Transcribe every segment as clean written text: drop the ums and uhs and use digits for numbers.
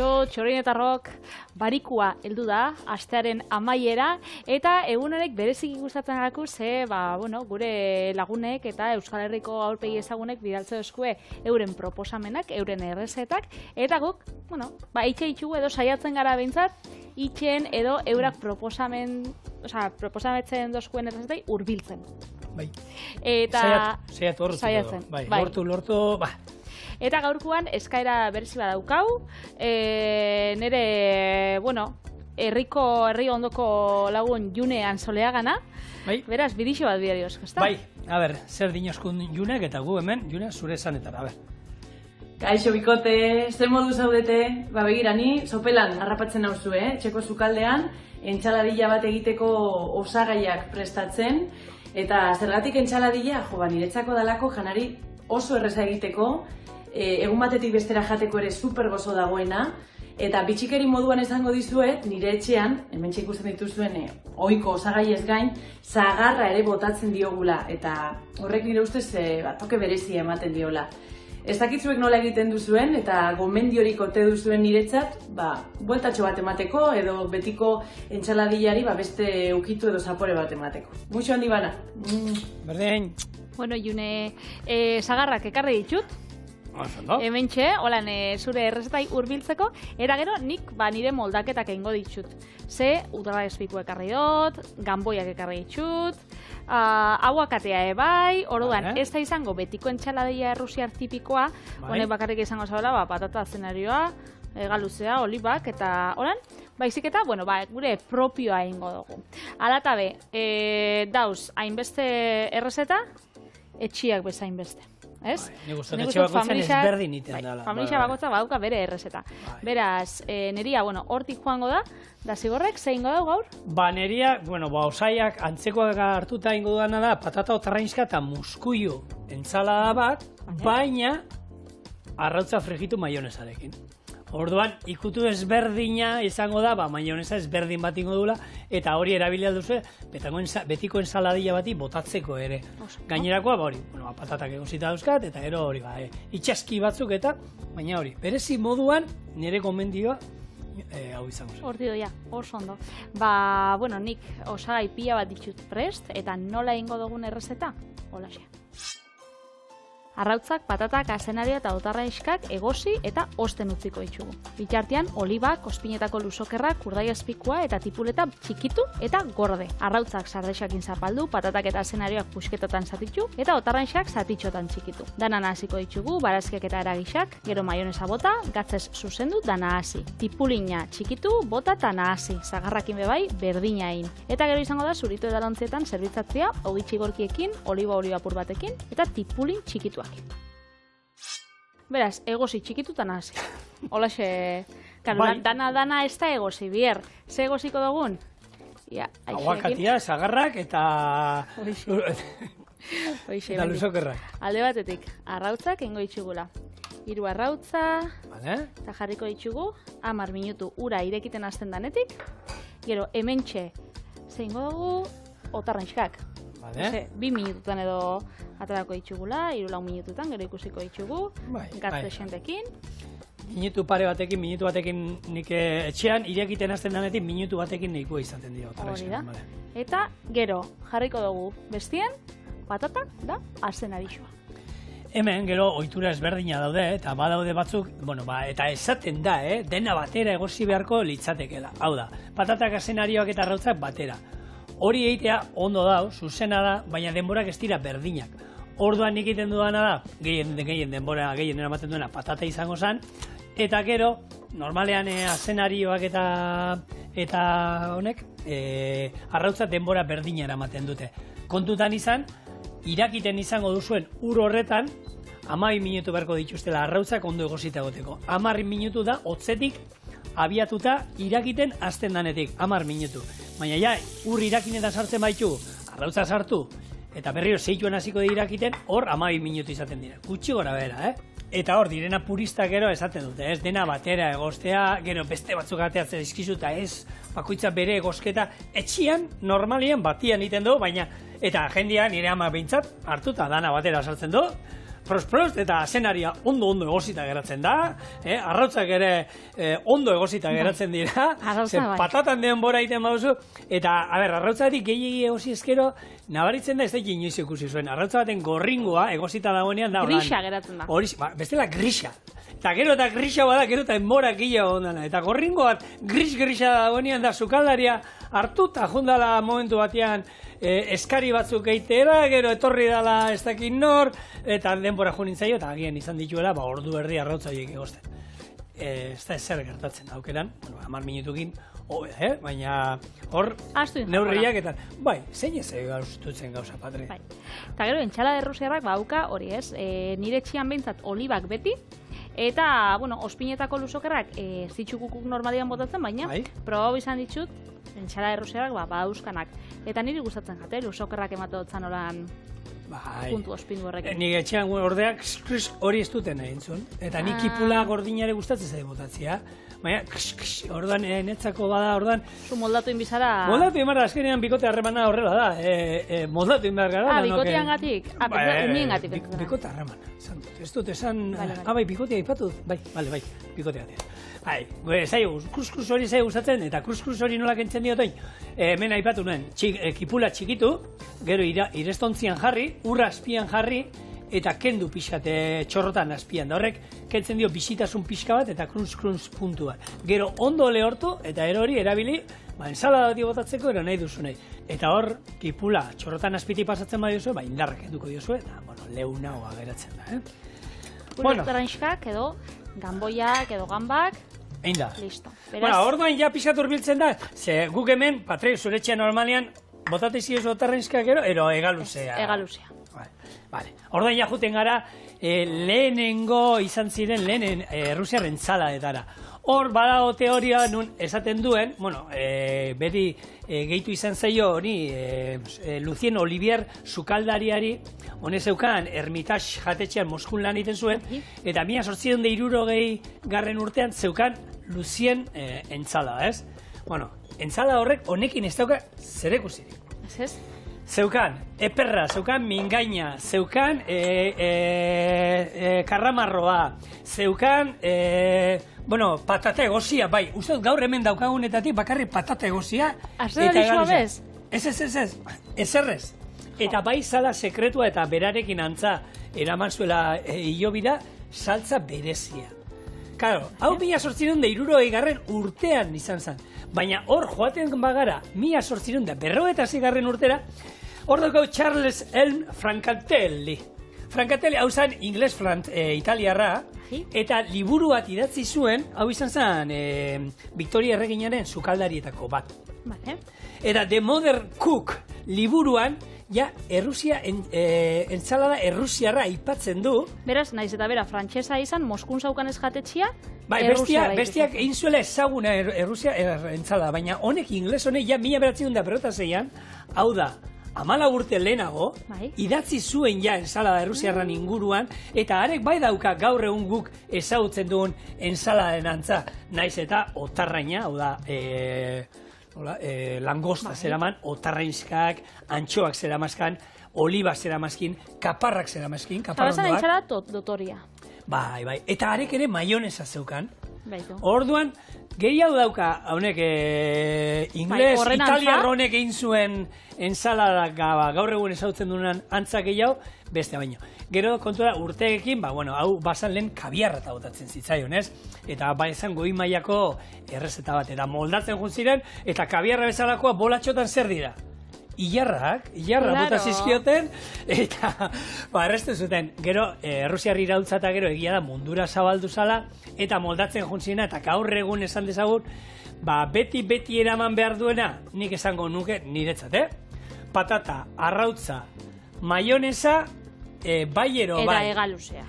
Kaixo, txorinetarrok, barikua heldu da, astearen amaiera, eta egunerek bereziki gustatzen gaku, gure lagunek eta Euskal Herriko aurpegi ezagunek bidaltze eskue euren proposamenak, euren errezetak, eta guk, itxe itxugu edo saiatzen gara behintzat, itxen edo eurak proposametzen dozkuen errezetai hurbiltzen. Bai. Eta saiatzen. Bai. Lortu. Eta gaurkoan eskaera berezi badaukau, nire, herri ondoko lagun June Ansoleagana, bai. Beraz, bidixo bat bidarioz, ezta? Bai, zer dinoskun Junek eta gu hemen, June, zure esanetara, Kaixo bikote, zer modu zaudete? Begira, ni sopelan harrapatzen nauzu, txeko sukaldean, entxaladilla bat egiteko osagaiak prestatzen, eta zergatik entxaladilla, niretzako dalako janari oso erreza egiteko, egun batetik bestera jateko ere super gozo dagoena, eta bitxikeri moduan esango dizuet, nire etxean, hemen ikusten dituzuen ohiko osagai ez gain, zagarra ere botatzen diogula, eta horrek nire ustez toke berezia ematen diola. Ez dakitzuek nola egiten duzuen, eta gomendiorik ote duzuen niretzat, bueltatxo bat emateko, edo betiko entxaladillari beste ukitu edo zapore bat emateko. Muxo handi bana. Berdin. Bueno, June, zagarrak ekarri ditut. Hementxe, holan zure errezetai hurbiltzeko, eta gero nik nire moldaketak egingo ditut. Ze, udara espiku ekarri dut, ganboiak ekarri ditut, aguakatea ebai, orduan, ez da izango betiko entxaladeia errusiar tipikoa, honek bakarrik izango zaula, patata zenarioa, galuzea, olibak, eta holan, baizik eta, gure propioa egingo dugu. Alata be, dauz, hainbeste errezeta, etxiak bezain beste. Ez? Ni gustatzen etxe bakoitzan ezberdin iten dela. Familia bakotza badauka bere errezeta. Beraz, neria, hortik joango da zigorrek, zein goda gaur? Neria, osaiak antzekoak hartuta ingo duana da, patata otarrainska eta muskuio entsalada bat, baina arrautza frijitu maionesarekin. Orduan, ikutu ezberdina izango da, maionesa ezberdin bat ingo dula, eta hori erabili alduzu, betiko ensaladilla bati botatzeko ere. Gainerakoa, patatak egosita dauzkat, eta gero hori, itxaski batzuk eta, baina hori, berezi moduan, nire gomendioa, hau izango zen. Horti doia, oso ondo. Nik osagai pila bat ditut prest, eta nola ingo dugun errezeta? Holaxe. Arrautzak, patatak, azenaria eta otarrainskak egosi eta osten utziko ditugu. Bitartean, olibak, ospinetako luzokerra, kurdai azpikua eta tipuleta txikitu eta gorde. Arrautzak sardexakin zapaldu, patatak eta azenarioak pusketotan zatitu eta otarrainskak zatitxotan txikitu. Dana nahaziko ditugu, barazkiak eta eragisak, gero maionesa bota, gatzez zuzendu da nahasi. Tipulina txikitu, bota eta nahasi. Zagarrakin bebai, berdinain. Eta gero izango da, zuritu edalontzetan zerbitzatzea, ogitxigorkiekin, oliba-olibapur batekin eta tipulin txikitu. Beraz, egosi txikitutan hasi. Holaxe, dana ez da egosi, bier. Ze egosiko dugun? Aguakatia, zagarrak eta luzokerrak. Alde batetik, arrautzak ingo ditugula. 3 arrautza, eta jarriko ditugu, 10 minutu ura irekiten hasten danetik. Gero, hementxe, zeingo dugu, otarrainskak. 2 minututan edo atarako ditugula, 3-4 minututan, gero ikusiko ditugu, gatze xentekin. Minutu batekin nik etxean, irekiten hasten danetik, minutu batekin nahikoa izaten dira. Hori da. Eta gero, jarriko dugu bestien, patata da azenarixoa. Hemen, gero, ohitura ezberdina daude, eta badaude batzuk, eta esaten da, dena batera egosi beharko litzatekela. Hau da, patatak, azenarioak eta arrautzak batera. Hori egitea ondo dau, zuzena da, baina denborak ez dira berdinak. Orduan nik egiten dudana da, gehien denbora gehien eramaten duena patata izango zen, eta gero, normalean azenarioak eta honek, arrautza denbora berdina eramaten dute. Kontutan izan, irakiten izango duzuen ur horretan, 12 minutu beharko dituztela arrautzak ondo egosita egoteko. 10 minutu da, hotzetik, abiatuta irakiten hasten danetik, 10 minutu. Baina ur irakinetan sartzen baitu, arrautza sartu, eta berriro zeituen hasiko da irakiten, hor 12 minutu izaten dira. Gutxi gora bera, Eta hor, direna puristak gero esaten dute, dena batera egostea, gero beste batzuk ateatzen dizkizuta, bakoitza bere egosketa, etxian, normalien batian egiten du, baina, eta jendean nire ama behintzat, hartuta dana batera sartzen du, prost, eta azenaria ondo egosita geratzen da, arrautzak ere ondo egosita geratzen dira, patatan denbora egiten baduzu, eta, arrautzari gehiagi egosi ezkero, nabaritzen da ez da inoiz ikusi zuen, arrautza baten gorringoa egosita dagoenean da, grisa geratzen da. Bestela grisa. Eta gero eta grisa bada, gero eta enbora gehiago ondana. Eta gorringo bat grisa dagoenean da sukaldaria hartu eta jundala momentu batean eskari batzuk eitera, gero etorri dala ez dakit nor, eta denbora jo nintzaio, eta agian izan dituela, ordu erdi arrautzaiek egozten. Ez da ezer gertatzen aukeran, 10 minutukin, baina hor neurriak eta... Bai, zein ez gauztutzen gauza, Patri. Eta gero, entxala errusiarrak bauka hori ez, nire txian behintzat olibak beti, eta, ospinetako luzokerrak zitxukukuk normalian botatzen, baina probau izan ditut, entxala errusiarrak badauzkanak. Eta niri gustatzen jate, luzokerrak emate dutzen oran puntu ospindu horrekin. Nik etxean ordeak hori ez duten egin zuen. Eta nik kipula gordinare gustatzen zain botatzea. Baina, ordan netzako bada, ordan... Zu moldatu inbizara... Moldatu inbara, azkenean bikote harremana horrela da. Moldatu inbar gara. Bikotean gatik? Unien gatik. Bikote harremana. Ez dut, esan... Bai, bikotea ipatu. Bai, bikotea gatik. Kruz hori zai gustatzen, eta kruz hori nola kentzen diotoin. Hemen aipatu nuen, kipula txikitu, gero irestontzian jarri, urra azpian jarri, eta kendu pixate txorrotan azpian. Da horrek, kentzen dio bisitasun pixka bat eta kruz puntua. Gero ondo lehortu, eta hori erabili, ensalada bat botatzeko ero nahi duzu nahi. Eta hor, kipula txorrotan azpiti pasatzen badiozu, indarrak kenduko diozu, eta leunagoa geratzen da. Taranxkak edo gamboiak edo gambak, listo. Orduan ja pixat urbiltzen da, ze guk hemen, Patri, zure etxean normalean, botatezi oso taranxkak ero egaluzea. Egaluzea. Orduan ja juten gara, lehenengo izan ziren, lehenen Errusiar entzaladetara. Hor badago teoria nun esaten duen, beti gehitu izan zaio honi, Lucien Olivier sukaldariari, hone zeukan Hermitage jatetxean Moskun lan egiten zuen, eta 1860 urtean zeukan Lucien entzala, ez? Entzala horrek honekin ez dauka zer ikusirik. Ez? Zeukan eperra, zeukan mingaina, zeukan karramarroa, zeukan, patata egozia, bai, uste gaur hemen daukagunetatik bakarrik patata egozia. Azera dixua bez? Ez errez. Eta bai zala sekretua eta berarekin antza eraman zuela hilobira, saltza berezia. Claro, hau 1860 urtean izan zen. Baina hor joaten bagara 1856 urtera, hor daukau Charles Elm Francatelli. Francatelli hau zen ingles italiarra, eta liburu bat idatzi zuen, hau izan zen Victoria Erreginaren sukaldarietako bat. Eta The Modern Cook liburuan, ja, Errusia, entzalada Errusiarra aipatzen du. Beraz, naiz eta bera, frantsesa izan, Moskun zaukan ez jatetxia, bai, bestiak egin zuela ezaguna Errusia entzalada, baina honek, ingles honek, ja, 1956an, hau da, 14 urte lehenago, idatzi zuen ja ensalada Errusiarran inguruan, eta arek bai dauka gaur egun guk ezagutzen duen ensaladen antza, naiz eta otarraina, hau da, langosta zeraman, otarrainskak, antxoak zeramazkan, olibak zeramazkin, kaparrak zeramazkin, kaparrondoak. Eta entzala dotoria. Bai, eta arek ere maionesa zeukan. Orduan, gehiago dauka, haunek, ingles, italiar honek egin zuen ensalada gaur egun ezagutzen duenan antza gehiago, beste baino. Gero kontura urteekin, hau basan lehen kabiarra eta botatzen zitzaion, ez? Eta izan goi mailako errezeta bat, eta moldatzen juntziren, eta kabiarra bezalakoa bolatxotan zer dira? Ilarra bota zizkioten, eta erresten zuten. Gero, Errusiar iraultza eta gero egia da mundura zabaldu zala, eta moldatzen juntzina, eta gaur egun esan dezagun, beti eraman behar duena, nik esango nuke niretzat, patata, arrautza, maionesa, baiero, bai. Eta egaluzea.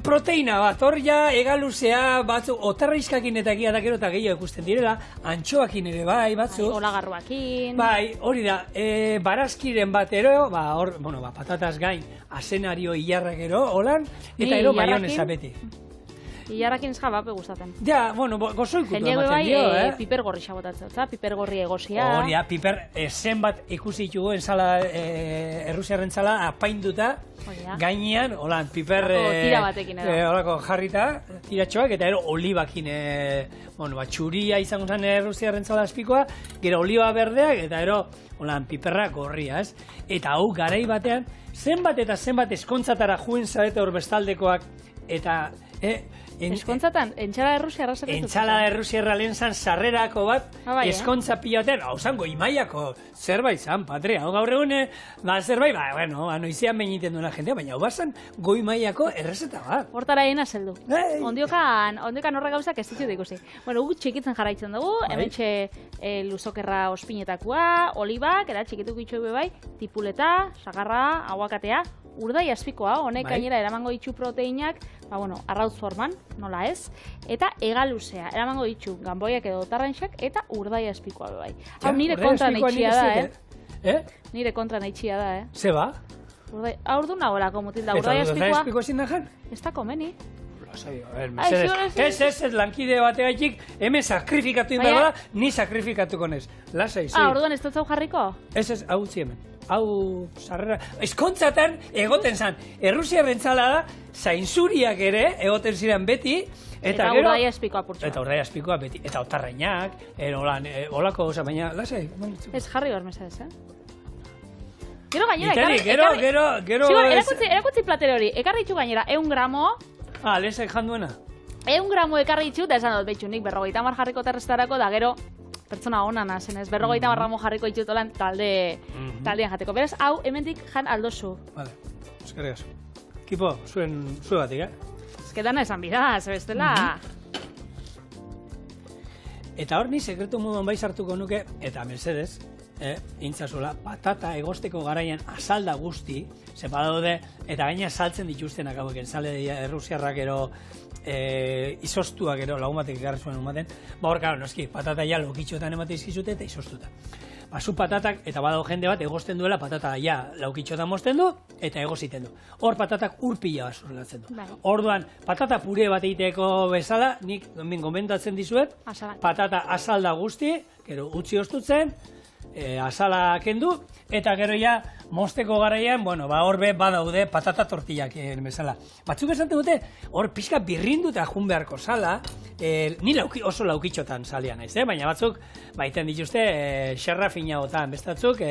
Proteina bat, hor ja egaluzea batzu, otarraizkakin eta egia da gero eta gehiago ikusten direla, antxoakin ere bai, batzu. Olagarroakin. Bai, hori da, barazkiren bat ero, patataz gain, azenario hilarra gero, holan, eta ero maionesa beti. Ilarrakin eska bape gustaten. Ja, bueno, gozoikutu ematen ematen dio, piper gorri xabotatzen, piper gorri egozia. Horia, piper zenbat ikusi ditugu ensala, errusiarren zala apainduta, gainean, holan, piper... tira batekin edo. Holako jarrita, tiratxoak, eta ero olibakin, bueno, txuria izango zen errusiarren zala azpikoa, gero oliba berdeak, eta ero, holan, piperra gorria, ez? Eta hau, garai batean, zenbat eta zenbat eskontzatara juen zarete hor bestaldekoak, eta... Eskontzatan, entxala errusiarra zerretu? Entxala errusiarra lehen zan sarrerako bat, eskontza pilaten, hau zan goimaiako zerbait zan, patria, hau gaur egun, zerbait, bueno, noizean behiniten duena jendea, baina hau bazan goimaiako errezeta bat. Hortara egin azeldu. Ondiokan horra gauzak ez ditut ikusi. Bueno, gu txikitzen jarraitzen dugu, hementxe luzokerra ospinetakoa, olibak, era txikituk itxoe bai, tipuleta, sagarra, aguakatea, urdai azpikoa, honek gainera eramango ditu proteinak, arrautz forman, nola ez, eta egaluzea, eramango ditu ganboiak edo tarranxak, eta urdai azpikoa bai. Hau nire kontra neitxia da, Nire kontra neitxia da, Ze ba? Hau du nagolako mutil da, urdai azpikoa. Eta urdai azpikoa ezin da jan? Ez da komeni. Ez, lankide bategatik, hemen sakrifikatu inbara da, ni sakrifikatuko nez. Lasai, zi. Orduan ez dut zau jarriko? Ez, hau utzi hemen. Hau, sarrera, eskontzatan egoten zan, errusiarren zala da, zainzuriak ere egoten ziren beti, eta urdai azpikoa purtsu. Eta urdai azpikoa beti, eta otarreinak, holako osa, baina, lasai. Ez jarri hor mesez, Gero gainera, gero... Erakutzi platere hori, ekarri itxu gainera, 1 gramo... Lezek janduena? 1 gramo ekarri itxu, eta esan dut, behitxu nik 50 jarriko terrestarako, da gero... Pertsona hona nazen ez, 50 gramo jarriko itxutolan taldean jateko. Beraz, hau, hemendik jan aldozu. Vale, eskerrik asko. Kipo, zue batik, Ezketan esan bida, zebestela. Eta hor ni sekretu moduan bai sartuko nuke, eta Mercedes, intzazola, patata egosteko garaian azalda guzti, zepa daude, eta gaina saltzen dituztenak hauek, enzale errusiarrak ero, izostuak ero, lagun batek ekarri zuen ematen, hor, karo, noski, patata ja laukitxotan ematen izkizute eta izostuta. Zu patatak, eta badago jende bat, egosten duela, patata ja laukitxotan mozten du, eta egoziten du. Hor patatak urpila bat zurgatzen du. Orduan, patata pure bat egiteko bezala, nik gomendatzen dizuet, patata azalda guzti, gero utzi ostutzen, azala kendu, eta gero ja mozteko garaian, hor badaude patata tortillak bezala. Batzuk esaten dute, hor pixka birrindu eta jun beharko zala, ni oso laukitxotan zalean naiz, baina batzuk baiten dituzte xerra finagotan, bestatzuk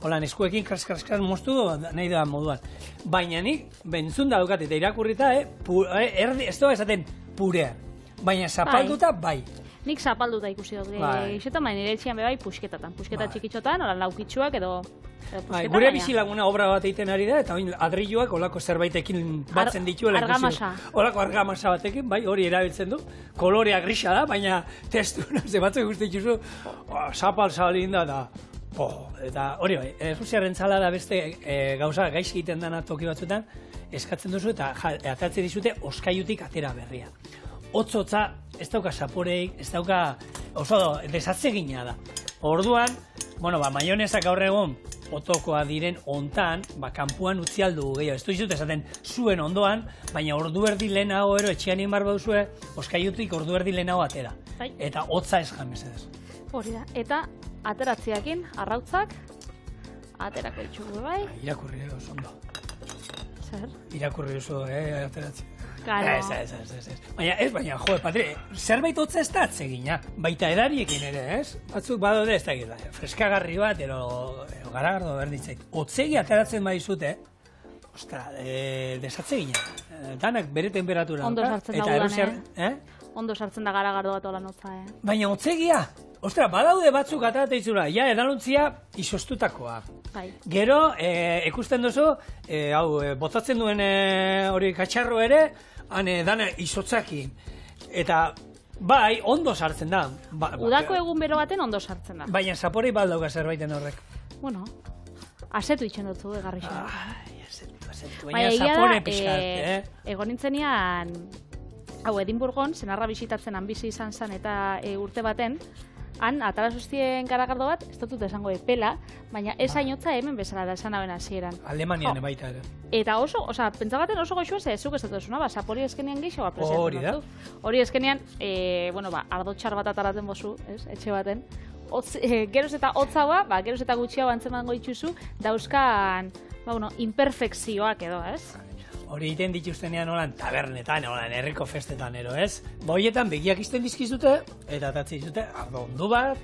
holan eskuekin kras moztu nahi doan moduan. Baina nik bentzun daukat eta irakurrita, ez doa esaten purea, baina zapalduta bai. Nik zapalduta ikusi dut, izetan baina nire etxian bebai pusketatan, pusketa txikitxotan, holan laukitxuak edo pusketa. Gure bizilaguna obra bat egiten ari da, eta adrilloak olako zerbaitekin batzen dituela. Argamasa. Olako argamasa batekin, bai, hori erabiltzen du. Kolorea grisa da, baina testura, ze batzuk guzti dituzu, zapal zabalin da, eta hori bai, errusiarren zala da beste gauza gaizki egiten dana toki batzuetan, eskatzen duzu eta atatzen dizute oskaiutik atera berria. Hotzotza, ez dauka saporeik, ez dauka oso desatzegina da. Orduan, maionezak gaur egun otokoa diren ontan, kanpuan utzi aldugu gehiago. Ez dut esaten zuen ondoan, baina ordu erdi lehenago etxean inbar baduzue, oskaiutik ordu erdi lehenago atera. Eta hotza ez jan mesedez. Hori da, eta ateratziakin, arrautzak, aterako itxugu bai. Irakurri oso ondo. Zer? Irakurri oso, ateratzi. Claro. Baina, patri, zerbait hotza ez da atzegina. Baita edariekin ere, ez? Batzuk badaude ez da egitea. Freskagarri bat, garagardo berditzait. Hotzegi ateratzen baizute, desatzegina. Danak bere temperatura. Ondo sartzen da gudan, Ondo sartzen da garagardo bat olan hotza, Baina hotzegia, badaude batzuk ateratzen izura, edalontzia izostutakoa. Gero, ikusten duzu, botatzen duen hori katxarro ere, dana izotzakin. Eta, bai, ondo sartzen da. Udako egun bero baten ondo sartzen da. Baina zaporei baldauka zerbaiten horrek. Asetu itxen dutzu, egarri xo. Asetu. Baina zapore pixkat, Egon nintzenean, Edimburgon, zenarra bisitatzen bizi izan zen eta urte baten, han atara sustien garagardo bat, ez dut esango epela, baina ez hainotza hemen bezala da esan hauen hasieran. Alemanian baita ere. Eta pentsagaten oso goxua zuk ez dut esuna, zapori eskenean gehiago apresiatzen Hori da. Hori eskenean, ardo txar bat ataraten bozu, etxe baten, geroz eta hotzaua, geroz eta gutxiago antzemango dituzu, dauzkan, imperfekzioak edo, ez? Hori egiten dituztenean olan tabernetan, olan herriko festetan ero, ez? Boietan begiak izten dizkizute, eta atatzi dizute, ardo ondu bat,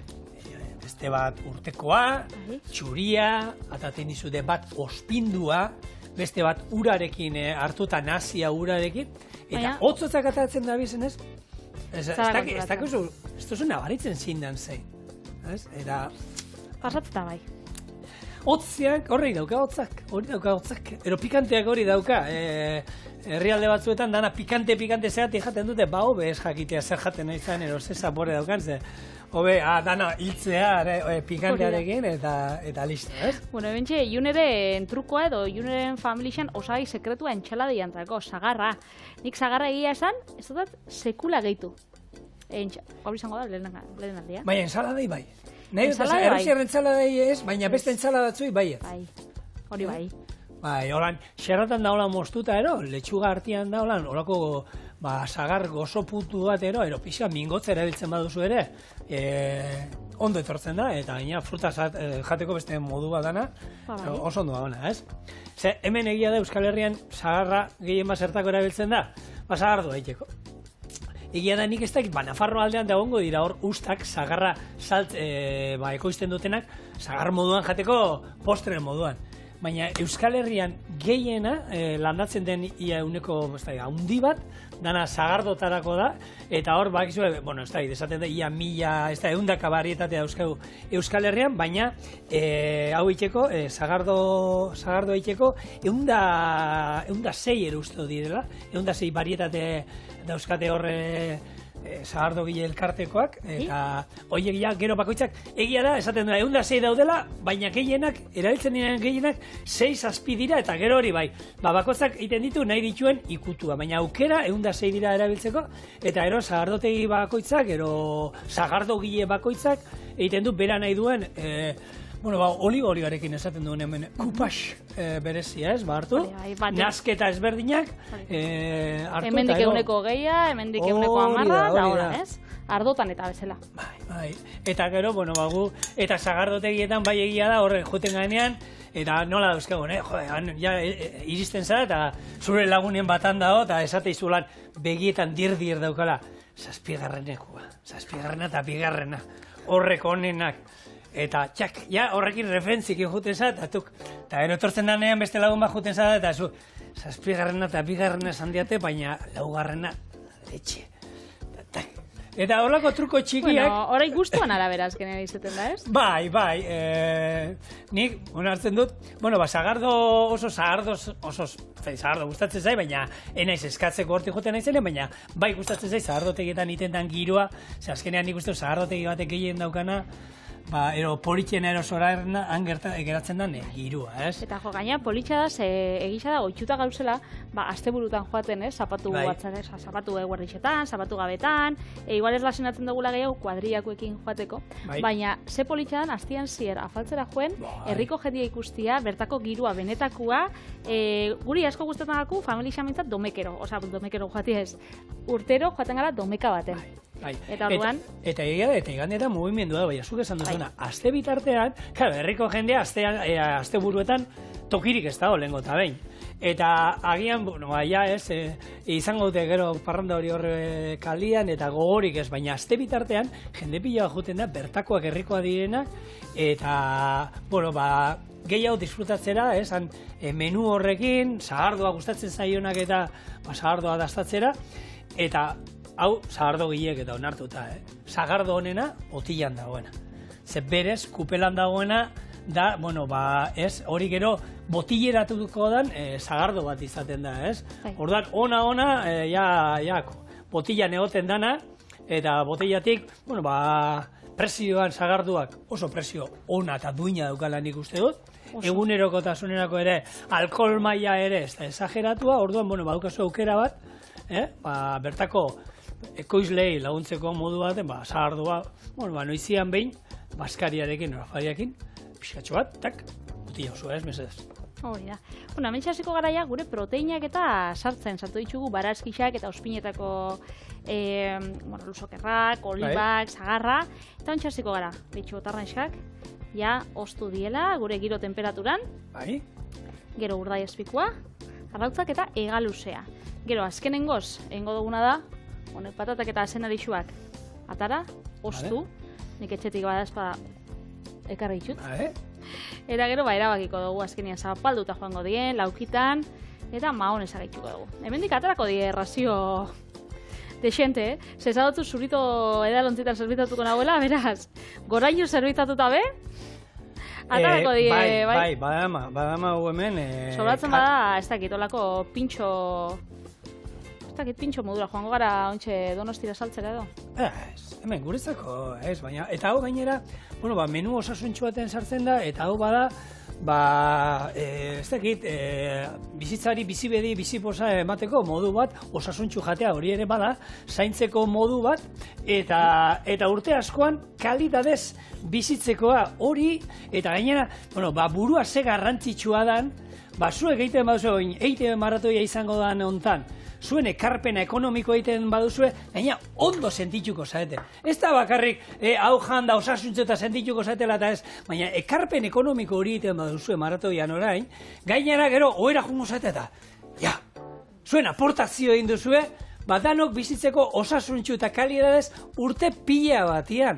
beste bat urtekoa, txuria, atatzen dizute bat ospindua, beste bat urarekin hartuta nazia urarekin, eta hotzotzak atatzen da bizen, ez? Ez duzu nabaritzen zindan zein. Eta... Pasatzeta bai. Hotziak, hori dauka hotzak. Ero pikanteak hori dauka. Herrialde batzuetan dana pikante zeatik jaten dute, hobe ez jakitea zer jaten nahi zan, ero ze zapore daukan, ze hobe, dana hiltzea pikantearekin eta listo, ez? Ebentxe, Juneren trukoa edo Juneren familixan osagai sekretua entxalada diantzako, sagarra. Nik sagarra egia esan, ez dut sekula gehitu. Hori izango da, lehen aldia. Baina, ensaladei bai. Erruziar entsaladei ez, baina beste entsaladatzuei bai ez. Bai, hori bai. Bai, holan, xerratan da holan mostuta ero, letxuga artian da holan, horako sagar gozo putu bat ero pixka mingotza erabiltzen baduzu ere, ondo etortzen da, eta gaina fruta jateko beste modu bat dana, oso ondo da ona, ez? Ze, hemen egia da Euskal Herrian sagarra gehien zertako erabiltzen da, sagardu daiteko. Egia da nik ez dakit, Nafarro aldean da ongo dira hor ustak, sagarra ekoizten dutenak, sagar moduan jateko postre moduan. Baina Euskal Herrian gehiena landatzen den ia euneko handi bat, dana sagardotarako da, eta hor bakizu, esaten da ia mila, ez da, eundaka barietatea Euskal Herrian, baina hau itxeko, sagardo itxeko, eunda sei erusto direla, eunda sei barietate dauzkate horre sagardo gile elkartekoak, eta horiek gero bakoitzak egia da, esaten da, 106 daudela, baina gehienak, erabiltzen diren gehienak, 6 azpi dira, eta gero hori bai, bakoitzak egiten ditu nahi dituen ikutua, baina aukera 106 dira erabiltzeko, eta ero sagardotegi bakoitzak, ero sagardo gile bakoitzak, egiten du bera nahi duen, oligarekin esaten duen hemen, kupax berezia ez, hartu, nasketa ezberdinak, hartu. Hemendik eguneko geia, hemendik eguneko amarra, da hola, ez? Ardotan eta bezala. Bai, eta gero, eta sagardotegietan bai egia da, horre, joten ganean, eta nola dauzkagun, iristen zara, eta zure lagunen batan dago, eta esate izulan begietan dir daukala, zazpigarrenekua, zazpigarrena eta bigarrena, horrek onenak. Eta txak, horrekin referentzik juten zara, eta erotortzen danean beste lagun bat juten zara, eta zazpigarrena eta bigarrena esan diate, baina laugarrena etxe. Eta horrelako truko txikiak... Horai guztuan arabera azkenean izaten da, ez? Bai, nik, hartzen dut, sagardo gustatzen zai, baina enaiz eskatzeko hortik joten naizenen, baina bai gustatzen zai, sagardotegietan itentan giroa, azkenean nik uste sagardotegi batek gehien daukana, ero politxen erosorarena geratzen da girua, ez? Eta gaina politxa da, egisa da, oitxuta gauzela, asteburutan joaten, ez? Zapatu batzaren, zapatu eguerdixetan, zapatu gabetan, igual ez lasenatzen dugula gehiago kuadriakoekin joateko, baina ze politxa dan, astian zier, afaltzera joen, herriko jendia ikustia, bertako girua, benetakua, guri asko gustatzen daku, familia mintzat domekero, domekero joatia ez, urtero joaten gara domeka baten. Eta orduan... Eta igandeta mugimendu da, baina zuk esan duzuna, aste bitartean, herriko jendea aste buruetan tokirik ez dago lehengo eta behin. Eta agian, izango dute gero parranda hori horre kalian, eta gogorik ez, baina aste bitartean, jende pila juten da, bertakoak herrikoa direnak, eta, gehiago disfrutatzera, menu horrekin, sagardoa gustatzen zaionak eta sagardoa dastatzera, eta hau, sagardo gileek eta onartuta, sagardo honena, botilan dagoena. Ze berez, kupelan dagoena, da, hori gero, botileratuko dan, sagardo bat izaten da, ez? Orduan, ona, botilan egoten dana, eta botilatik, presioan sagarduak oso presio ona eta duina daukala nik uste dut, egunerokotasunerako ere, alkohol maila ere, ez da exageratua, orduan, badukazu aukera bat, bertako ekoizlei laguntzeko modu baten, zahardua, noizian behin, baskariarekin, rafariakin, pixkatxo bat, tak, botila oso ez, mesedez. Hori da. Hemen txasiko garaia gure proteinak eta sartu ditugu barazkixak eta ospinetako lusokerrak, olibak, zagarra, eta txasiko gara, behitxu botarnaiskak, ja, ostu diela, gure giro temperaturan, Bai. Gero urdai espikua, arrautzak eta egaluzea. Gero, azkenengoz, egingo duguna da, honek patatak eta azenarixuak atara, ostu, nik etxetik badazpa ekarri ditut. Eta gero, erabakiko dugu azkenian zapalduta joango dien, laukitan, eta mahonez agaitxuko dugu. Hemendik atarako die razio dexente, zezadotzu zurito edalontzitan zerbitatuko nagoela, beraz, gorailu zerbitatuta be, atarako die, bai, badama gu hemen. Sobratzen bada, ez dakit, olako pintxo modura joango gara ontxe Donostira saltzera edo. Hemen, guretzako, baina, eta hau gainera, menu osasuntxu baten sartzen da, eta hau bada, ez dakit, bizitzari bizibedi, biziposa emateko modu bat, osasuntxu jatea hori ere bada, zaintzeko modu bat, eta urte askoan kalitatez bizitzekoa hori, eta gainera, burua ze garrantzitsua dan, zuek egiten baduzu, egiten maratoia izango da hontan, zuen ekarpena ekonomiko egiten baduzue, gaina ondo sentituko zaete. Ez da bakarrik hau janda osasuntzu eta sentituko zaetela eta ez, baina ekarpen ekonomiko hori egiten baduzue maratoian orain, gainera gero ohera jungo zaete eta, zuen aportazio egin duzue, danok bizitzeko osasuntzu eta kalidadez urte pila batian.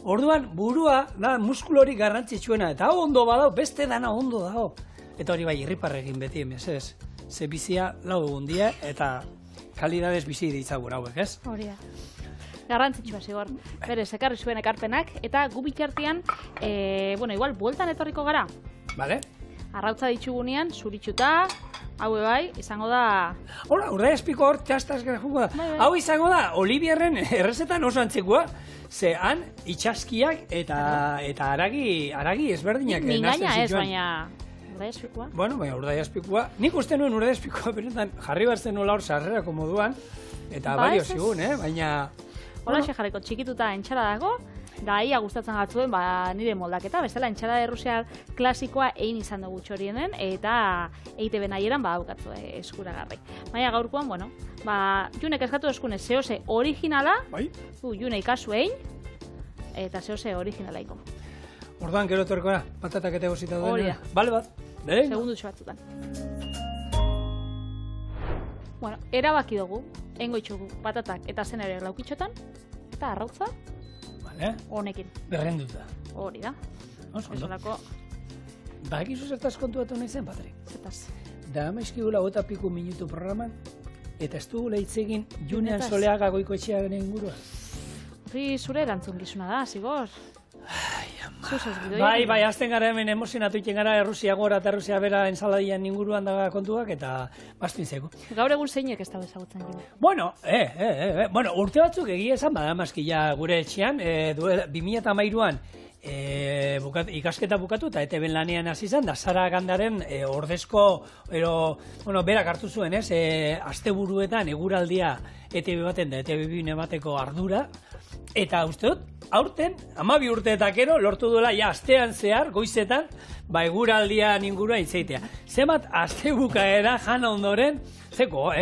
Orduan, burua da muskulorik garrantzitsuena, eta hau ondo badao, beste dana ondo dago. Eta hori bai, irriparrekin beti emez, ez? Ze bizia lau egun die, eta kalidadez bizi ditzagun hauek, ez? Hori da. Garrantzitsua zigor. Berez, ekarri zuen ekarpenak, eta gu bitartean, igual, bueltan etorriko gara. Bale. Arrautza ditugunean, zuritxuta, hau bai, izango da... Hora, urdai espiko hor, txastaz gara jugo da. Hau izango da, Olivierren errezetan oso antzekua, ze han itxaskiak eta aragi ezberdinak. Mingaina ez, baina... Urdai espikua? Bueno, baina urdai espikua. Nik uste nuen urdai espikua, benetan jarri barzen nola hor sarrerako moduan, eta bario zigun, baina... Hola, jarriko txikituta entxara dago, da ia gustatzen gatzuen, nire moldaketa, bestela entxara errusiar klasikoa egin izan dugu txorienen, eta EITB nahieran daukatzu eskuragarri. Baina gaurkoan, junek eskatu eskune zehose originala, june ikasu egin, eta zehose originala iko. Orduan, gero etorko da, patatak eta gozita duen. Hori da. Bale bat. Segundutxo batzutan. Bueno, erabaki dugu, engoitxugu patatak eta zenare laukitxotan, eta arrautza, honekin. Berrenduta. Hori da. Esolako... Bakizu zertaz kontuatu nahi zen, Patri? Zertaz. Da amaizkigula gota piku minutu programan, eta ez dugula hitzegin Junean Soleaga goikoetxearen ingurua. Hori zure erantzun gizuna da, zigor. Bai, azten gara hemen emozionatu iten gara Errusia gora eta Errusia bera ensaladian inguruan da kontuak eta bastuen zeko. Gaur egun zeinek ez da bezagutzen gero. Bueno, urte batzuk egia esan badamazkila gure etxean, 2013an ikasketa bukatu eta ETB lanean hasi zen, da Sara Gandaren ordezko, berak hartu zuen, asteburuetan eguraldia ETB baten da ETB bine bateko ardura, eta uste dut, aurten, 12 urteetakero, lortu duela, astean zehar, goizetan, eguraldian ingurua itzeitea. Zemat, astebukaera jana ondoren, zeko,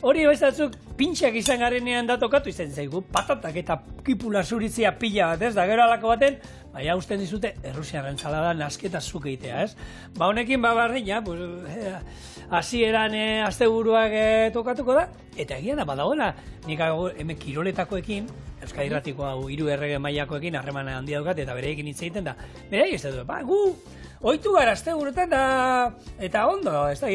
hori bezatzuk pintxak izan garenean datokatu izan zaigu, patatak eta kipula zuritzia pila bat, ez? Da gero alako baten, usten dizute, Errusiarren salada nasketa zuk egitea, ez? Honekin bardina, hasieran asteburuak tokatuko da, eta egia da, badagoela, nik hemen kiroletakoekin, Euskadi Irratiko hau 3 errege mailakoekin harremana handia dukat, eta bereekin hitz egiten da, berei ez dut, gu, ohitu gara asteburuetan eta ondo, ez da,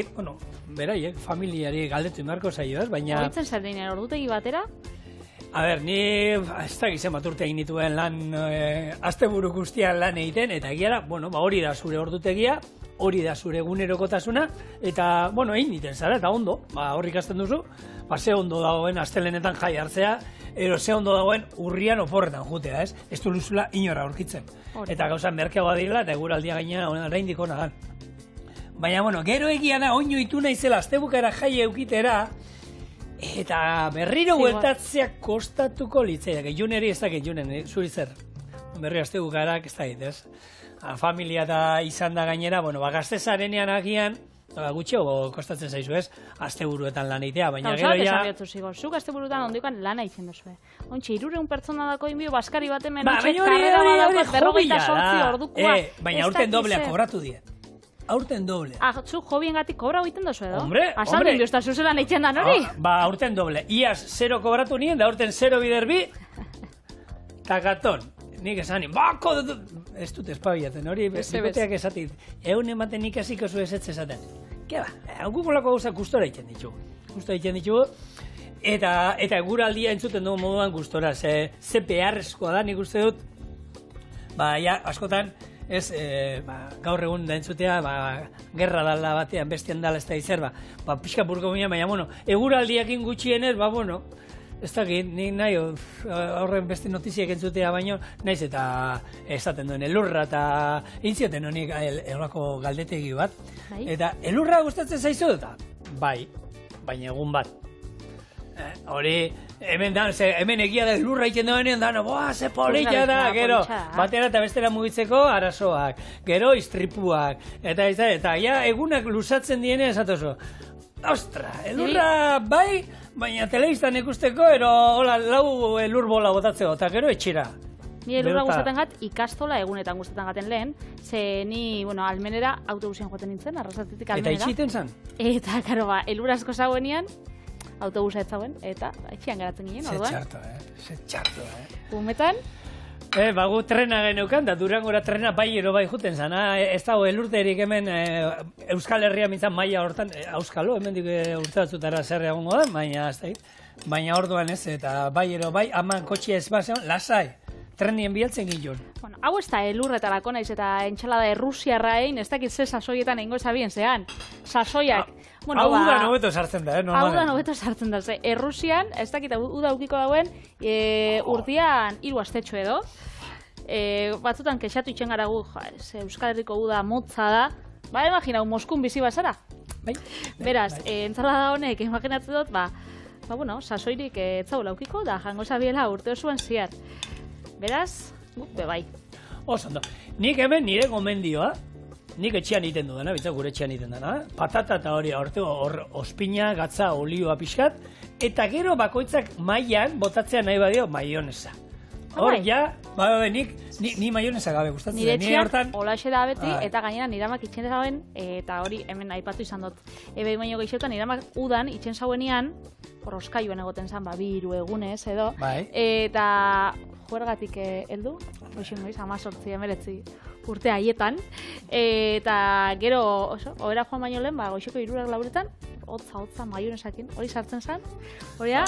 beraiek, familiari galdetu inbarko zaio, ez, baina... Horitzen zerdinen ordutegi batera? A ber, ni ez da gizien bat urte egin dituen lan, asteburu guztian lan egiten, eta egia da, hori da zure ordutegia, hori da zure egunerokotasuna, eta, egin diten zara, eta ondo, horrik ikasten duzu, ze ondo dagoen astelenetan jai hartzea, ze ondo dagoen urrian oporretan jutea, ez? Ez du luzula inora aurkitzen. Eta gauza merkeagoa direla, eta eguraldia gaina oraindik ona da. Baina, gero egia da, oino itu naizela astebukera jai eukitera, Eta berriro bueltatzeak kostatuko litzaiak. Juneri ez dakit, Junen, zuri zer. Berri aztegu garak, ez dakit, ez? Familia da izan da gainera, bueno, gazte zarenean agian, gutxio kostatzen zaizu, ez? Asteburuetan lan egitea, baina gero ja... Zuk asteburuetan ondikoan lana egiten duzu, Ontxe, 300 pertsona dako inbio, baskari bat hemen, baina aurten doblea kobratu die. Aurten doble. Zuk jobien gatik kobra egiten duzu edo? Hombre, Asan dinbio, ez da zuzelan egiten da nori? Aurten doble. Iaz 0 kobratu nien, da aurten 0 biderbi, eta gaton. Nik esan, bako dut, ez dut espabiaten, hori bikoteak esatit, egun ematen nik hasiko zu esetze esaten. Ke ba, gukulako gauzak gustora egiten ditugu. Eta guraldia entzuten dugu moduan gustora, ze beharrezkoa da, nik uste dut, askotan, ez, gaur egun da entzutea, gerra dala batean, bestian dala ez da izer, pixka burko baina, bueno, eguraldiakin gutxienez, bueno, ez dakit, nik nahi horren beste notiziak entzutea baino, naiz eta esaten duen elurra eta intzioten honik elurrako galdetegi bat. Eta elurra gustatzen zaizu eta? Bai, baina egun bat. Hori, hemen egia da elurra egiten duenean da, ze polilla da, gero, batera eta bestera mugitzeko arazoak, gero istripuak, eta ja egunak lusatzen dienen esatozu. Ostra, elurra bai, baina telebistan ikusteko, hola, lau elur bola botatzeko, eta gero etxera. Ni elurra gustatzen gat, ikastola egunetan gustatzen gaten lehen, ze ni, Almenera autobusian joaten nintzen, Arrasatetik Almenera. Eta itxiten zan? Eta, karo, elur asko zauenean, autobusa ez zauen, eta etxian geratzen ginen, orduan. Ze txarto, Umetan? Gu trena geneukan, da Durangora trena bai juten zan, ez dago elurterik hemen Euskal Herria mintzan maila hortan, Euskalo, hemen dik urte batzutara zer egongo da, baina ez da, baina orduan ez, eta bai, haman kotxia ez bazean, lasai, trenien bialtzen ginen. Bueno, hau ez da elurretarako naiz eta entxalada errusiarrain, ez dakit ze sasoietan egingo zabien zean, sasoiak. Hau da nobeto sartzen da, Hau da nobeto sartzen da, Errusian, ez dakit, uda ukiko dauen, urtean 3 astetxo edo. Batzutan kexatu itxen gara gu, Euskal Herriko uda motza da. Imaginau, Moskun bizi bazara. Beraz, entzalada honek, imaginatzen dut, sasoirik etzaula ukiko, da jango zabiela urte osoan ziar. Beraz, bai. Oso, nik hemen nire gomendioa, nik etxean egiten dudana, gure etxean egiten dena, patata eta hori ospina, gatza, olioa pixkat, eta gero bakoitzak mailan botatzea nahi badio maionesa. Hor, ja, ni maionesa gabe gustatzen. Nire etxean, holaxe da beti, eta gainera niramak itxen zauen, eta hori hemen aipatu izan dut. Ebe baino gehixotan, niramak udan itxen zauenean, horoskaiuan egoten zan, 2-3 egunez edo, eta juergatik heldu, hoxin goiz, 18-19 urte haietan, eta gero, ohera joan baino lehen, goixeko 3-4 hotza maionesakin, hori sartzen zen, hori da,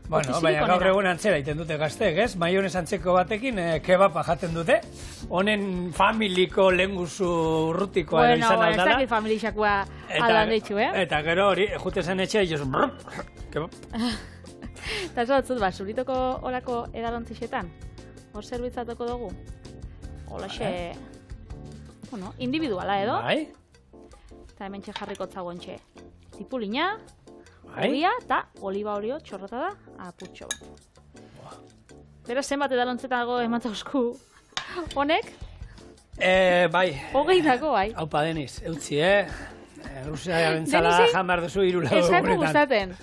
Bueno, baina gaur egun antzera iten dute gazteek, ez? Maionez antzeko batekin kebapa jaten dute. Honen familiko lehenguzu urrutikoa izan aldala. Bueno, ez dakit familixakoa aldan deitxu, Eta gero hori, jute zen etxea, kebap. Eta ez batzut, zuritoko horako edalontzixetan, hor zerbitzatuko dugu. Holaxe, individuala edo. Bai. Eta hemen jarriko txagontxe. Zipulina, ogia eta oliba orio txorrota da aputxo bat. Beraz, zenbat edalontzetako ematzauzku honek? Bai. Hogei dako, bai. Haupa deniz, eutzi, Rusiaren zala jamar duzu 3 lagu honetan. Eskako gustaten.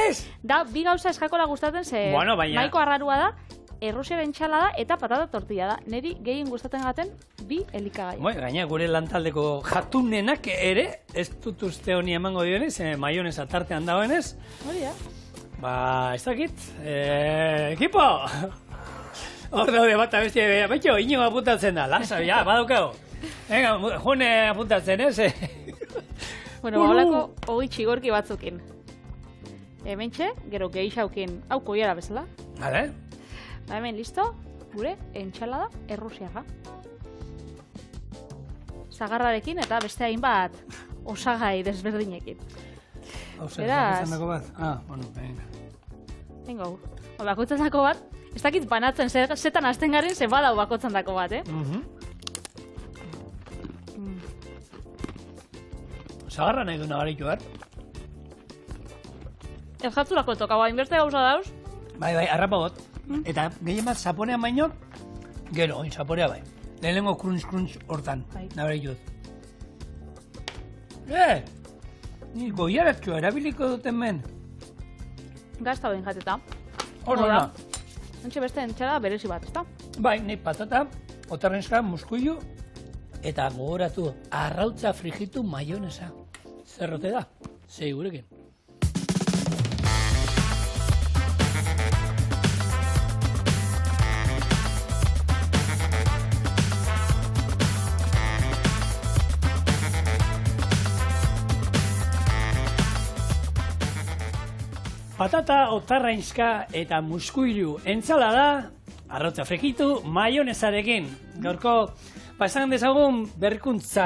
Ez? Da, bi gauza eskakola gustaten, ze maiko arrarua da, Errusiaren txalada eta patata tortilla da. Neri gehien gustatzen gaten 2 elikagai. Gaina gure lantaldeko jatunenak ere, ez dut uste honi emango dionez, maionesa tartean dagoenez. Hori da. Ez dakit, ekipo! Hor daude bat abestia, betxo, inigo apuntatzen da, lasa, badaukago. Venga, jone apuntatzen, ez? Bueno, holako hogei txigorki batzukin. Hementxe, gero gehixaukin, hau koiara bezala. Hale? Hemen, listo, gure entxalada errusiaga. Zagarrarekin eta beste hainbat osagai desberdinekin. Beraz... bat? Bueno, venga. Venga, bakoitzatako bat, ez dakit banatzen, zetan azten garen, ze badau bakoitzatako bat, Zagarra nahi du nabaritu bat. Ez jatzulako toka, inbeste gauza dauz. Bai, harrapa bot. Eta gehien bat zaponean baino, gero, oin zaporea bai. Lehenengo crunch hortan, nabera jut. Ni goiaratxoa erabiliko duten men. Gazta behin jateta. Oso da. Ontxe beste entxara berezi bat, ezta? Bai, nahi patata, otarrenska, muskuilu, eta gogoratu, arrautza frijitu maionesa. Zerrote da, zei gurekin. Patata, otarrainska eta muskuilu entsalada, arrautza frijitu maionesarekin. Gaurko, esan dezagun berrikuntza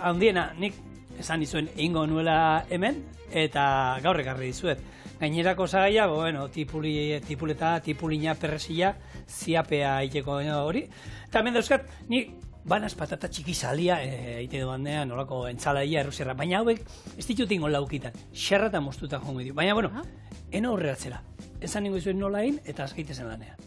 handiena, nik esan dizuen egingo nuela hemen, eta gaur ekarri dizuet. Gainerako osagaia, bueno, tipuleta, tipulina, perresila, ziapea iteko hori. Eta hemen dauzkat, nik banaz patata txiki salia egite duanean, nolako entzalaia errusiarra. Baina hauek ez ditut ingo laukitan, xerrata moztuta jongo ditu. Baina, bueno, eno horreatzera. Esan ningo izuen nola egin eta azkaitezen lanean.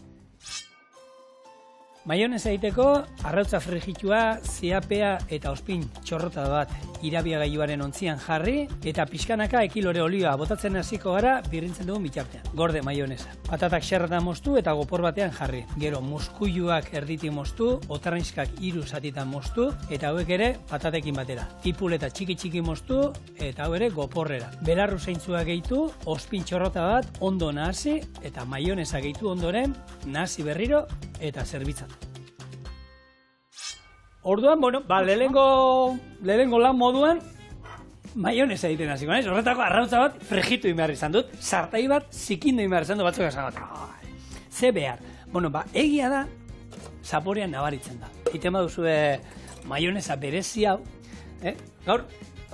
Maionesa egiteko, arrautza frijitua, ziapea eta ospin txorrota bat irabiagailuaren ontzian jarri eta pixkanaka ekilore olioa botatzen hasiko gara birrintzen dugun bitartean. Gorde maionesa. Patatak xerratan moztu eta gopor batean jarri. Gero muskuiluak erditi moztu, otarrainskak 3 zatitan moztu eta hauek ere patatekin batera. Tipuleta txiki moztu eta hau ere goporrera. Belarru zeintzua gehitu, ospin txorrota bat ondo nahasi eta maionesa gehitu ondoren nahasi berriro eta zerbitzatu. Orduan, bueno, lehenengo lan moduan maionesa egiten hasiko naiz. Horretako arrautza bat frijitu egin behar izan dut, sartai bat zikindu egin behar izan dut batzuk esan bat. Ze behar. Bueno, egia da, zaporean nabaritzen da. Egiten baduzue maionesa berezi hau, gaur,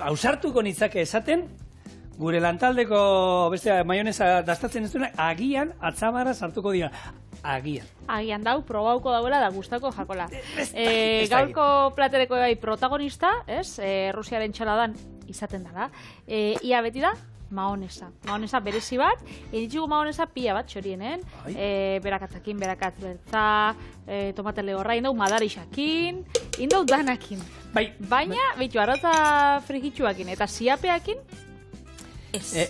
ausartuko nitzake esaten, gure lantaldeko beste maionesa dastatzen ez duenak, agian atzamarra sartuko dira. Agian dau, probauko dauela da gustako jakola. Gaurko platereko bai protagonista, Rusiaren txaladan izaten dara. Ia beti da, maonesa. Maonesa berezi bat, editzugu maonesa pila bat txorienen, berakatzakin, berakatz bertza, tomate lehorra, indau madarixakin, indau danakin. Baina, bitu, arrautza frigitxuakin eta ziapeakin,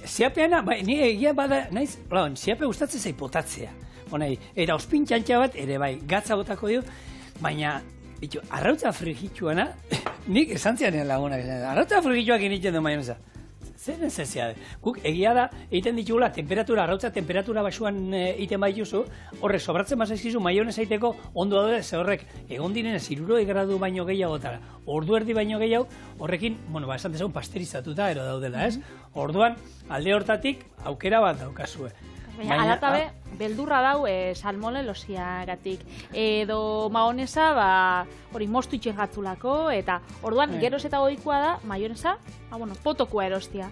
ziapeana, ni egia bada, naiz, ziape gustatzen zai potatzea. Eta ospin txantxa bat, ere bai, gatza botako dio, baina, bitu, arrautza frigitxuana, nik esan zianean lagunak, arrautza frigitxuak initzen du maionesa. Zer nezezia, guk egia da, egiten ditugula, arrautza temperatura basuan egiten bai juzu, horrek sobratzen bazaizkizu maionesa egiteko ondo daude, ze horrek, egon direnen 60 gradu baino gehiagotara, ordu erdi baino gehiago, horrekin, bueno, esan dezagun pasterizatuta ero daudela, ez? Orduan, alde hortatik, aukera bat daukazue. Baina, alatabe, beldurra dau salmone losiagatik. Edo maonesa, hori mostu itxen gatzulako, eta orduan, geroz eta goikoa da, maionesa, potokua erostia.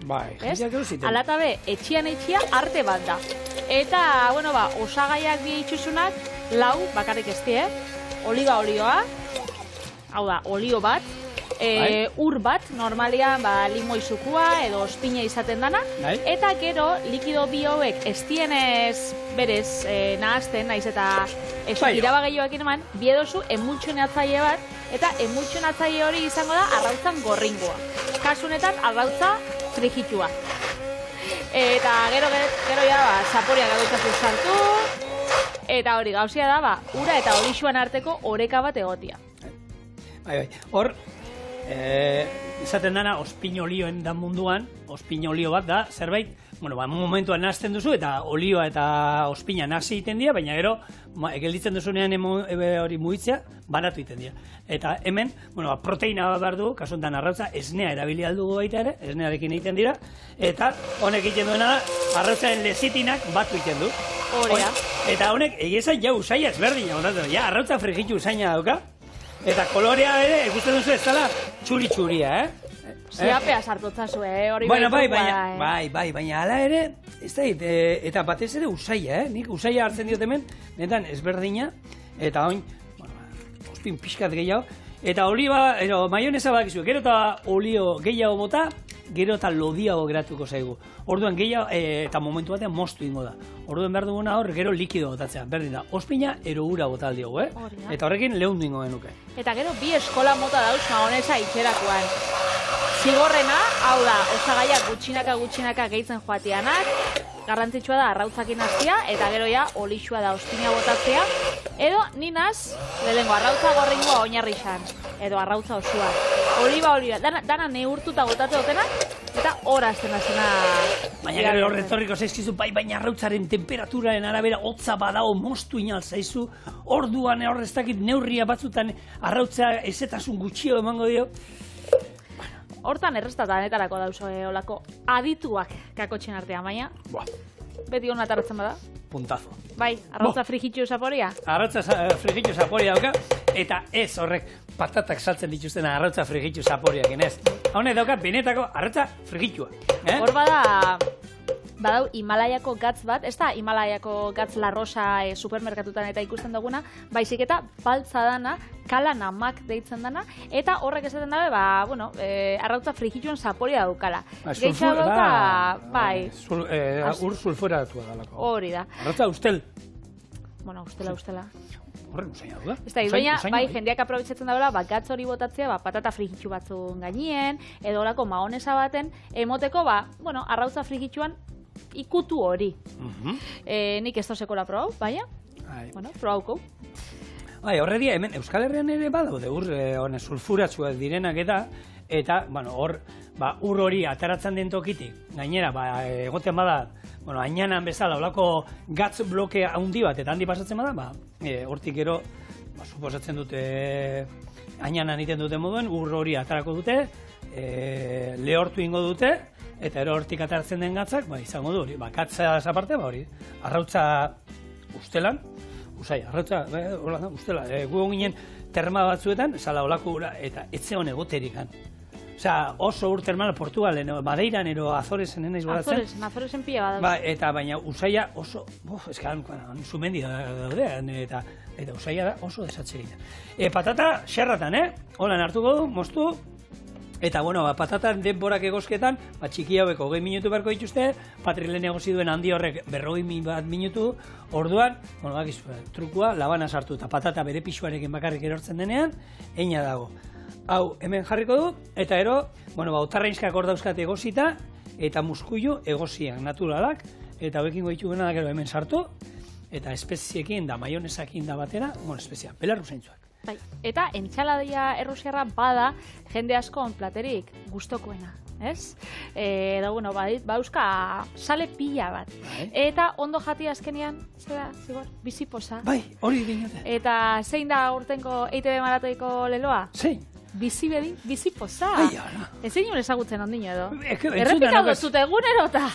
Alatabe, etxian arte bat da. Eta, osagaiak bi itxusunak, lau, bakarrik ez die, oliba olioa, hau da, olio bat, ur bat, normalian limoizukua edo ospina izaten dana, eta gero likido bi hauek ez dienez berez nahazten, naiz eta esukiraba gehioekin eman, biedozu emultsionatzaile bat, eta emultsionatzaile hori izango da arrautzan gorringoa. Kasunetan arrautza frijitua. Eta gero zaporia gaudetatu sartu, eta hori gauzia da, ura eta horixuan arteko oreka bat egotia. Hor, izaten dana, ospin olioen da munduan, ospin olio bat da, zerbait, momentuan nahazten duzu, eta olioa eta ospina nazi egiten dira, baina gero, gelditzen duzunean hori mugitzea, banatu egiten dira. Eta hemen, proteina bat behar du, kasu enten arrautza, esnea erabili aldugu baita ere, esnearekin egiten dira, eta honek egiten duena da, arrautzaren lezitinak batu egiten du. Horea. Eta honek, egiezan jau usaila ezberdina, arrautza frijitu usaina dauka, eta kolorea ere, ikusten duzu ez dela txuri-txuria, Ziapea sartotzazu, hori baina ala ere, ez da, eta batez ere usaila, nik usaila hartzen diot hemen, netan ezberdina, eta oin, ospin pixkat gehiago, eta oliba, maionesa badakizu, gero eta olio gehiago bota, gero eta lodiago geratuko zaigu. Orduan gehiago, eta momentu batean moztu ingo da. Orduan behar duguna hor, gero likido botatzea. Berdin da, ospina ero ura botal diogu, Eta horrekin lehundu ingo genuke. Eta gero, bi eskola mota dauz mahonesa itxerakoan. Zigorrena, hau da, osagaiak gutxinaka gehitzen joateanak, garrantzitsua da arrautzakin hastia, eta gero ja, olixua da ospina botatzea, edo ninaz, lehengo, arrautza gorringoa oinarri izan, edo arrautza osua. Oliba, dana neurtuta botatze dutenak, eta horazten azena. Baina gero horretorriko zaizkizu, baina arrautzaren temperaturaren arabera hotza badao moztu inal zaizu, orduan horreztakit neurria batzutan arrautza ezetasun gutxio emango dio. Hortan errestatanetarako dauzo olako adituak kakotxen artean, baina beti hona tarratzen bada? Puntazo. Bai, arrautza frigitxu zaporia? Arrautza frigitxu zaporia dauka, eta ez horrek patatak saltzen dituztena arrautza frigitxu zaporiak, ez. Hone dauka benetako arrautza frigitxua. Hor badau Himalaiako gatz bat, ez da Himalaiako gatz larrosa supermerkatutan eta ikusten duguna, baizik eta baltza dana, kalanamak deitzen dana, eta horrek esaten dabe, arrautza frigitxuen zaporia daukala. Geitxa dauka, bai. Ur sulfuratua dalako. Hori da. Arrautza ustel. Bueno, ustela. Horren usaina du da. Ez da, baina, jendeak aprobetxatzen dagoela, gatz hori botatzea, patata frigitxu batzun gainien, edo olako mahonesa baten, emoteko, arrautza frigitxuan ikutu hori. Nik ez dozekola probau, baina, probauko. Horredia, hemen Euskal Herrian ere badaude ur sulfuratsuak direnak eta, hor, ur hori ataratzen den tokitik, gainera, egoten bada, ainanan bezala, olako gatz bloke handi bat, eta handi pasatzen bada, hortik gero, suposatzen dute, ainanan iten dute moduen, ur hori atarako dute, lehortu ingo dute, eta ero hortik ataratzen den gatzak, izango du hori, gatzaz aparte, hori, arrautza ustelan, arrautza, ustela, gu ginen terma batzuetan, zala olako ura, eta etze hon egoterikan. Osea, oso ur termal Portugalen, Madeiran, ero Azoresen enaiz boratzen. Azoresen pila badauz. Eta baina usaia oso, eskan, zumendi daude, eta usaia da oso desatzegina. Patata xerratan, holan hartuko du, moztu, eta, patatan denborak egosketan, txiki hauek 20 minutu beharko dituzte, Patrilen egosi duen handi horrek 40 minutu, orduan, trukua, labana sartu, eta patata bere pixuarekin bakarrik erortzen denean, eina dago. Hau, hemen jarriko du, eta ero, otarrainskak hor dauzkate egosita, eta muskuilu egosiak, naturalak, eta hauekin goitu gena da gero hemen sartu, eta espeziekin da, maionesakin da batera, espezia, belarru zeintzuak. Bai, eta entxaladia errusiarra bada jende asko platerik gustokoena, ez? Edo, bauzka sale pila bat. Eta ondo jati azkenean, zera, zigor, biziposa. Bai, hori dinote. Eta zein da urtenko EITB maratoiko leloa? Zein? Bizibedi, biziposa. Ai, ara. Ezin nuen ezagutzen ondino edo. Errepikau duzute egunerota.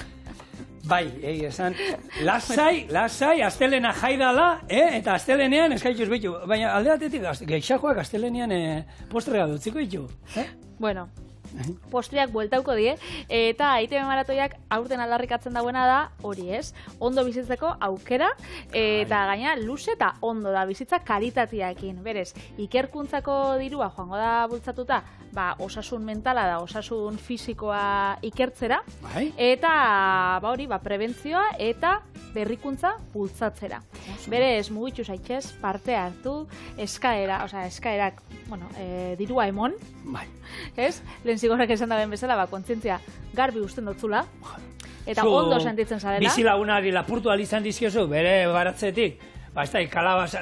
Bai, esan, lasai, astelena jaidala, eta astelenean eskaituz bitu. Baina alde batetik, geixakoak astelenean postrea dutziko ditu. Bueno, postreak bueltauko die, eta EITB maratoiak aurten aldarrikatzen dagoena da, hori ez, ondo bizitzeko aukera, eta gaina luze eta ondo da bizitza kalitateakin. Berez, ikerkuntzako dirua joango da bultzatuta, osasun mentala da, osasun fisikoa ikertzera, eta prebentzioa eta berrikuntza bultzatzera. Berez, mugitu zaitxez, parte hartu, eskaerak, dirua emon, ez? Lehen zigorrak esan da ben bezala, kontzientzia garbi usten dutzula, eta ondo sentitzen zarela. Bizi lagunari lapurtu alizan dizkiozu, bere baratzetik,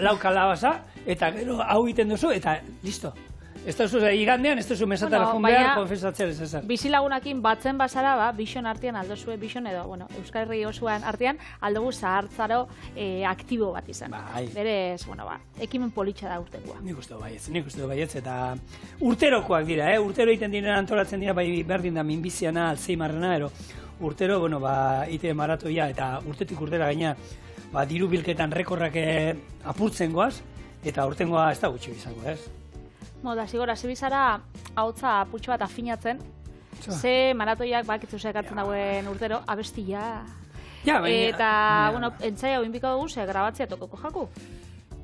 lau kalabaza, eta gero hau egiten duzu, eta listo. Ez da zu igandean, ez da zu mesatara behar, konfesatzen ez ezak. Bizilagunakin batzen bazara, bixon artean aldozue, bixon edo, Euskal Herri osoan artean aldogu zahartzaro aktibo bat izan. Berez, ekimen politxa da urtekoa. Nik uste du baietz, eta urterokoak dira, urtero egiten dira antolatzen dira, bai berdin da minbiziana, alzheimarrena, urtero, ITB maratoia, eta urtetik urtera gaina, diru bilketan rekorrak apurtzen goaz, eta urtengoa ez da gutxi izango, ez? Da, zigora, zibizara hautza putxo bat afinatzen, ze maratoiak bakitzu sekatzen dagoen urtero, abestia. Eta, entzai hau inbiko dugu, ze grabatzea tokoko jaku.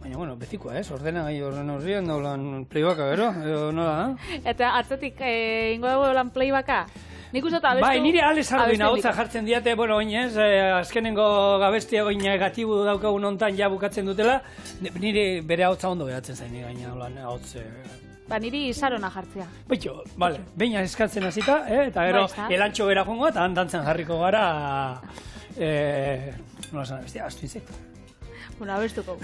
Baina, betikoa, ez? Ordena horren horrien daulan playbacka, gero? Edo nola, Eta atzetik ingo dugu lan playbacka? Nik uste eta abestu... Bai, nire Alex Arduin ahotza jartzen diate, bueno, oinez, azkenengo gabestia oin negatibu daukagun ontan ja bukatzen dutela, nire bere ahotza ondo behatzen zain, gaina, holan, ahotze... Ba, niri sarona jartzea. Baito, bale, beina eskatzen hasita, eta gero elantxo bera jongo, eta dantzen jarriko gara... Nola zan, bestia, astuizik. Bueno, abestuko.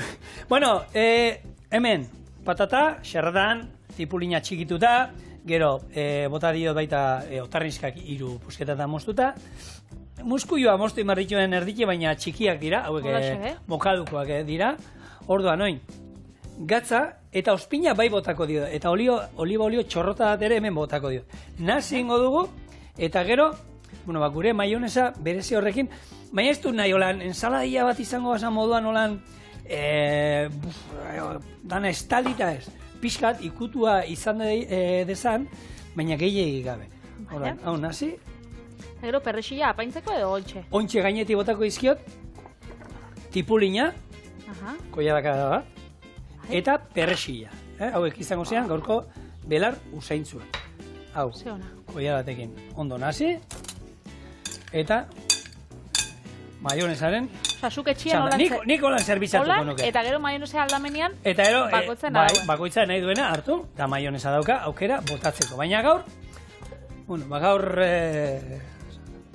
Bueno, hemen, patata, xerradan, tipulina txikituta, gero, bota dio baita otarrizkak 3 pusketatan moztuta. Muskuioa moztu imarrituen erdike, baina txikiak dira, hauek bokadukoak dira. Orduan, oin, gatza eta ospina bai botako dio, eta oliba olio txorrota bat ere hemen botako dio. Nasi ingo dugu, eta gero, bueno, gure maionesa berezi horrekin, baina ez du nahi, holan, ensaladia bat izango basan moduan, holan, dana estalita ez, pixkat ikutua izan dezan, baina gehiagik gabe. Holan, hau nasi. Gero perrexila apaintzeko edo ontxe? Ontxe gaineti botako izkiot, tipulina, koiaraka da bat, eta perrexila. Hauek izango zean gaurko belar usaintzua. Hau, koiaratekin ondo nasi, eta maionesaren txanda. Nik holan zerbitzatuko nuke. Eta gero maionesea aldamenean bakoitza nahi duena hartu, eta maionesa dauka aukera botatzeko. Baina gaur, bueno, gaur,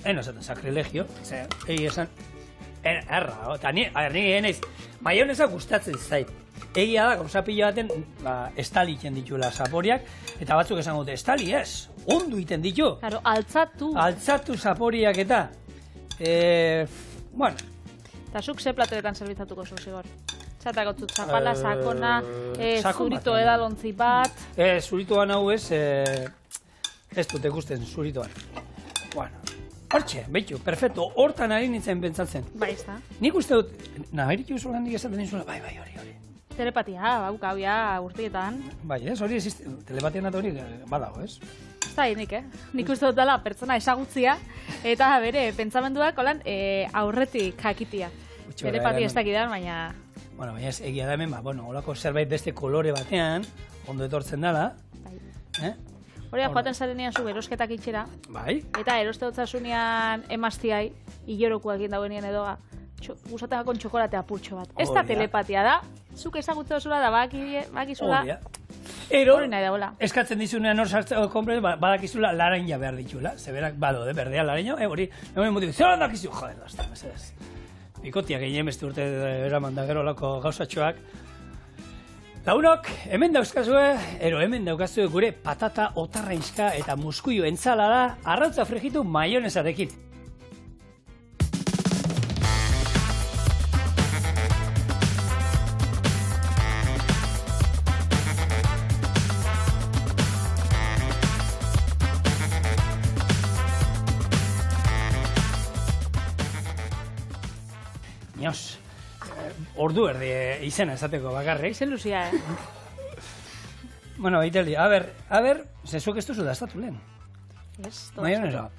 eno esaten sakrilegio, egi esan, erra, eta ni eneiz, maionesa gustatzen zait. Egia da, gauza pila baten, estalitzen dituela zaporiak, eta batzuk esango dute, estali ez, ondu iten ditu. Claro, altzatu. Altzatu zaporiak eta, bueno. Eta zuk ze platoetan zerbitzatuko zu, Zigor? Zatako zut, zapala, sakona, zurito edalontzi bat... Zuritoan hau ez dut ikusten zuritoan. Bueno, hortxe, behitu, perfecto, hortan ari nintzen pentsatzen. Bai, ez da. Nik uste dut, nahiritu zuelan nik esaten nintzula, bai, hori. Telepatia, bauka, hau urtietan. Bai, ez, hori telepatian eta hori badago, ez? Ez da, nik uste dut dela pertsona esagutzia, eta bere, pentsamenduak, holan, aurretik jakitia. Telepatia ez dakidan, baina... Bueno, baina ez egia da hemen, holako zerbait beste kolore batean, ondo etortzen dela. Hori da, joaten zarenean zu eroskatak itxera. Bai. Eta eroste dutzasunean emaztiai, hilorokuak dauenien edoga, gustatzen gakon txokolate apurtxo bat. Ez da telepatia da, zuk ezagutza zula da, bakizula. Ero, eskatzen dizunean hor sartzeko konpre, badakizula laraina behar ditula. Zeberak, badode, berdea laraina, hori, egon motibu, zer handakizu, joder, dazta, mesedez. Bikotiak egin beste urte eraman da gero lako gauzatxoak. Launok, hemen dauzkazue, hemen daukazue gure patata otarrainska eta muskuio entzalada arrautza frijitu maionesarekin. Nios, ordu erdi izena esateko bakarrik. Izen luzia, Bueno, Iteli, a ber, zezuk ez duzu da estatu lehen. Ez, maionesa.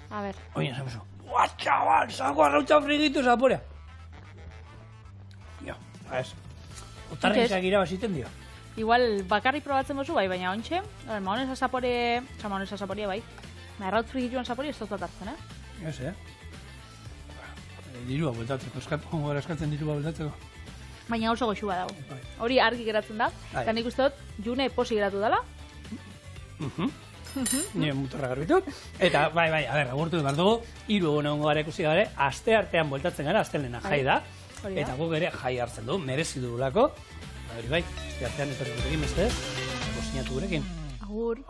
A ber. Oye, zabuzu. Buah, txabal, zango arrautza frigitu zaporea. Jo, ez. Otarrentzak irabaziten dio. Igual bakarrik probatzen bozu bai, baina ontxe, maionesa zapore bai. Arrautz frigituan zapore ez dut hartzen, Ez, dirua bueltatzeko, eskatzen dirua bueltatzeko. Baina oso goxua dago. Hori argi geratzen da, eta nik uste dut, june posi geratu dela. Nire mutorra garbitut. Eta, bai, agurtu behar dugu, 3 egun egongo gara ikusi gara, aste artean bueltatzen gara, astelena jai da. Eta guk ere jai hartzen du, merezi dugulako. Hori bai, aste artean ez dut gurekin, beste ez? Kozinatu gurekin. Agur.